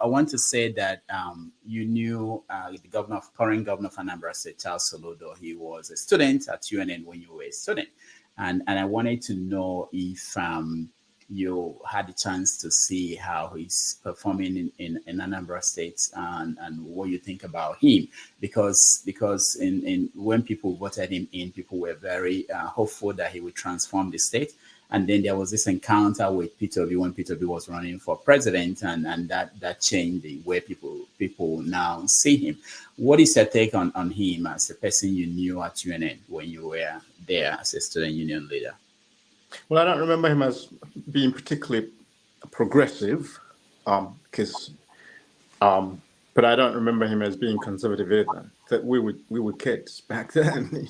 I want to say that you knew the current governor of Anambra State, Charles Soludo. He was a student at UNN when you were a student, and I wanted to know if you had the chance to see how he's performing in Anambra State, and what you think about him, because in when people voted him in, people were very hopeful that he would transform the state. And then there was this encounter with Peter Obi when Peter Obi was running for president, and that changed the way people now see him. What is your take on him as a person you knew at UNN when you were there as a student union leader? Well, I don't remember him as being particularly progressive, because, but I don't remember him as being conservative either. That we were kids back then,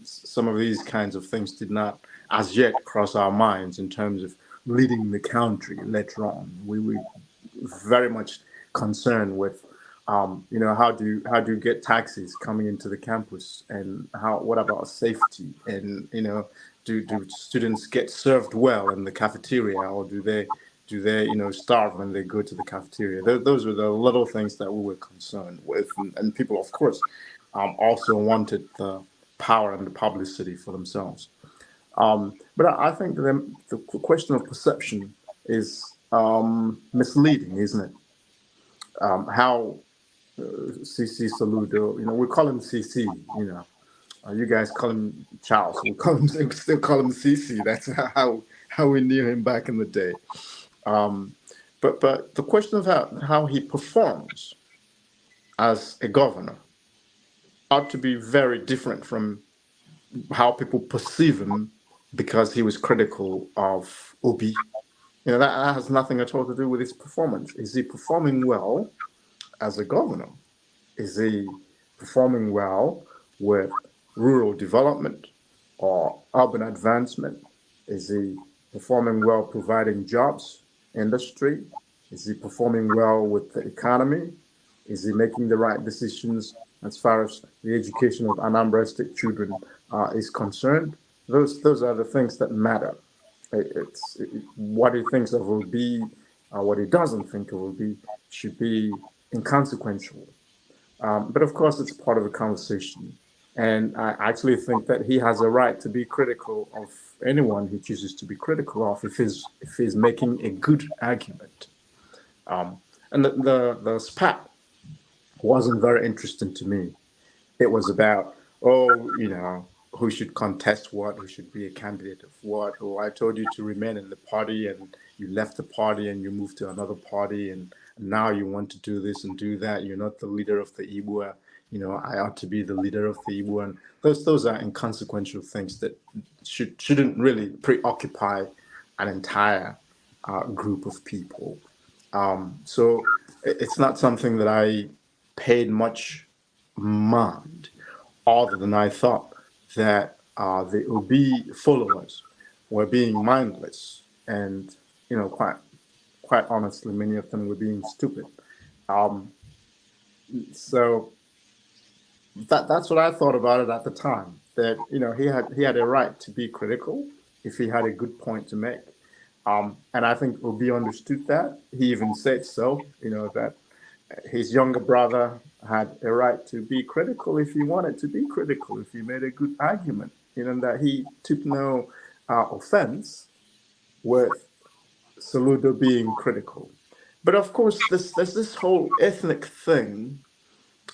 some of these kinds of things did not as yet cross our minds in terms of leading the country later on. We were very much concerned with, how do you get taxis coming into the campus, and what about safety, and do students get served well in the cafeteria, or do they starve when they go to the cafeteria? Those were the little things that we were concerned with, and people, of course, also wanted the power and the publicity for themselves. But I think the question of perception is misleading, isn't it? How CC Soludo, we call him CC, you guys call him Charles, we still call him CC. That's how we knew him back in the day. But the question of how he performs as a governor ought to be very different from how people perceive him, because he was critical of Obi. That has nothing at all to do with his performance. Is he performing well as a governor? Is he performing well with rural development or urban advancement? Is he performing well providing jobs, industry? Is he performing well with the economy? Is he making the right decisions as far as the education of Anambra State children is concerned? Those are the things that matter. It's what he thinks of will be, what he doesn't think of will be, should be inconsequential. But of course, it's part of the conversation. And I actually think that he has a right to be critical of anyone he chooses to be critical of if he's making a good argument. And the spat wasn't very interesting to me. It was about, who should contest what, who should be a candidate of what, or I told you to remain in the party and you left the party and you moved to another party and now you want to do this and do that. You're not the leader of the Igbo. I ought to be the leader of the Igbo. And those are inconsequential things that shouldn't really preoccupy an entire group of people. So it's not something that I paid much mind, other than I thought that the Obi followers were being mindless, and quite honestly, many of them were being stupid. So that's what I thought about it at the time. That he had a right to be critical if he had a good point to make, and I think Obi understood that. He even said so. That his younger brother had a right to be critical if he wanted to be critical, if he made a good argument, that he took no offense with Soludo being critical. But of course, there's this whole ethnic thing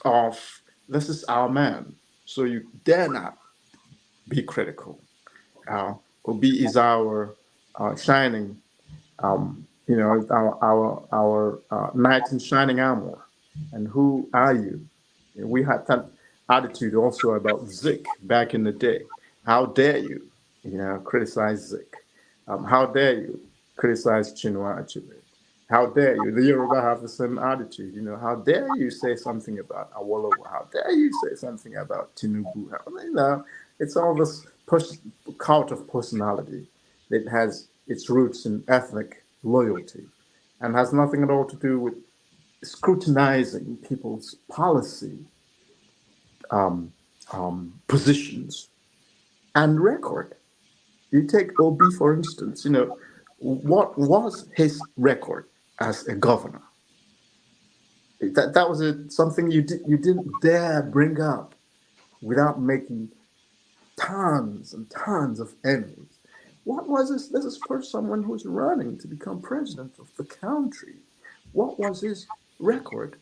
of, this is our man, so you dare not be critical. Obi is our shining, our knight in shining armor. And who are you? We had that attitude also about Zik back in the day. How dare you, criticize Zik? How dare you criticize Chinua Achebe? How dare you? The Yoruba have the same attitude. How dare you say something about Awolowo? How dare you say something about Tinubu? It's all this cult of personality that has its roots in ethnic loyalty and has nothing at all to do with scrutinizing people's policy positions and record. You take Obi, for instance, what was his record as a governor? That was something you didn't dare bring up without making tons and tons of enemies. What was this? This is for someone who's running to become president of the country. What was his record?